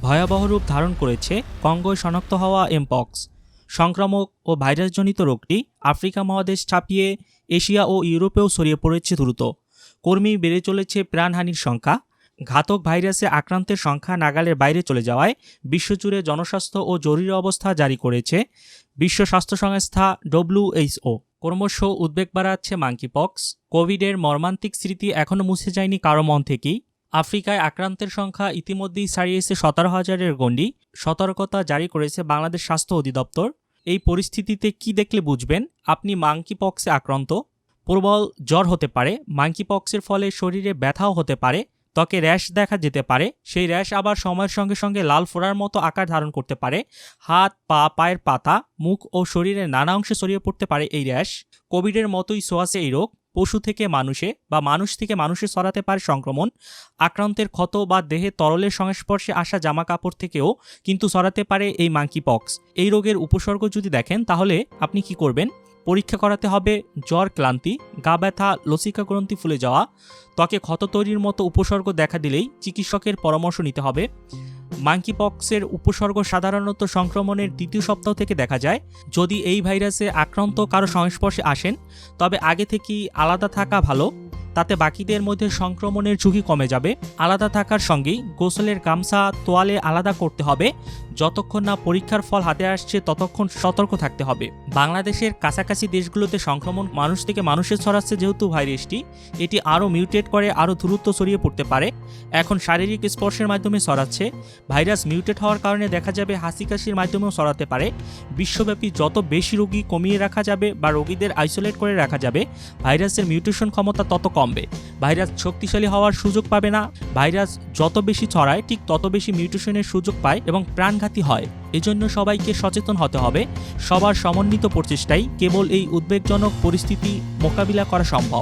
ভয়াবহ রূপ ধারণ করেছে কঙ্গোয় শনাক্ত হওয়া এমপক্স সংক্রামক ও ভাইরাসজনিত রোগটি আফ্রিকা মহাদেশ ছাপিয়ে এশিয়া ও ইউরোপেও ছড়িয়ে পড়েছে দ্রুত। কর্মী বেড়ে চলেছে প্রাণহানির সংখ্যা। ঘাতক ভাইরাসে আক্রান্তের সংখ্যা নাগালের বাইরে চলে যাওয়ায় বিশ্বজুড়ে জনস্বাস্থ্য ও জরুরি অবস্থা জারি করেছে বিশ্ব স্বাস্থ্য সংস্থা WHO। ক্রমশ উদ্বেগ বাড়াচ্ছে মাঙ্কিপক্স। কোভিডের মর্মান্তিক স্মৃতি এখনও মুছে যায়নি কারো মন থেকেই। আফ্রিকায় আক্রান্তের সংখ্যা ইতিমধ্যেই ছাড়িয়েছে 17,000-এর গণ্ডি। সতর্কতা জারি করেছে বাংলাদেশ স্বাস্থ্য অধিদপ্তর। এই পরিস্থিতিতে কি দেখলে বুঝবেন আপনি মাঙ্কিপক্সে আক্রান্ত? প্রবল জ্বর হতে পারে। মাঙ্কিপক্সের ফলে শরীরে ব্যথাও হতে পারে। ত্বকে র্যাশ দেখা যেতে পারে। সেই র্যাশ আবার সময়ের সঙ্গে সঙ্গে লাল ফোঁড়ার মতো আকার ধারণ করতে পারে। হাত, পা, পায়ের পাতা, মুখ ও শরীরের নানা অংশে ছড়িয়ে পড়তে পারে এই র্যাশ। কোভিডের মতোই ছোঁয়াচে এই রোগ পশু থেকে মানুষে বা মানুষ থেকে মানুষে ছড়াতে পারে সংক্রমণ। আক্রান্তের ক্ষত বা দেহে তরলের সংস্পর্শে আসা জামা কাপড় থেকেও কিন্তু ছড়াতে পারে এই মাঙ্কিপক্স। এই রোগের উপসর্গ যদি দেখেন তাহলে আপনি কি করবেন? পরীক্ষা করাতে হবে। জ্বর, ক্লান্তি, গা ব্যথা, লসিকা গ্রন্থি ফুলে যাওয়া, ত্বকে ক্ষত তৈরির মতো উপসর্গ দেখা দিলেই চিকিৎসকের পরামর্শ নিতে হবে। মাঙ্কিপক্সের উপসর্গ সাধারণত সংক্রমণের দ্বিতীয় সপ্তাহ থেকে দেখা যায়। যদি এই ভাইরাসে আক্রান্ত কারো সংস্পর্শে আসেন তবে আগে থেকেই আলাদা থাকা ভালো, তাতে বাকিদের মধ্যে সংক্রমণের ঝুঁকি কমে যাবে। আলাদা থাকার সঙ্গেই গোসলের গামছা, তোয়ালে আলাদা করতে হবে। যতক্ষণ না পরীক্ষার ফল হাতে আসছে ততক্ষণ সতর্ক থাকতে হবে। বাংলাদেশের কাছাকাছি দেশগুলোতে সংক্রমণ মানুষ থেকে মানুষে ছড়াচ্ছে যেহেতু ভাইরাসটি, এটি আরও মিউটেট করে আরও দ্রুত ছড়িয়ে পড়তে পারে। এখন শারীরিক স্পর্শের মাধ্যমে ছড়াচ্ছে। ভাইরাস মিউটেট হওয়ার কারণে দেখা যাবে হাসি কাশির মাধ্যমেও ছড়াতে পারে। বিশ্বব্যাপী যত বেশি রোগী কমিয়ে রাখা যাবে বা রোগীদের আইসোলেট করে রাখা যাবে, ভাইরাসের মিউটেশন ক্ষমতা তত কমবে। ভাইরাস শক্তিশালী হওয়ার সুযোগ পাবে না। ভাইরাস যত বেশি ছড়ায় ঠিক তত বেশি মিউটেশনের সুযোগ পায় এবং প্রাণঘাতী হয়। এজন্য সবাইকে সচেতন হতে হবে। সবার সমন্বিত প্রচেষ্টায় কেবল এই উদ্বেগজনক পরিস্থিতি মোকাবিলা করা সম্ভব।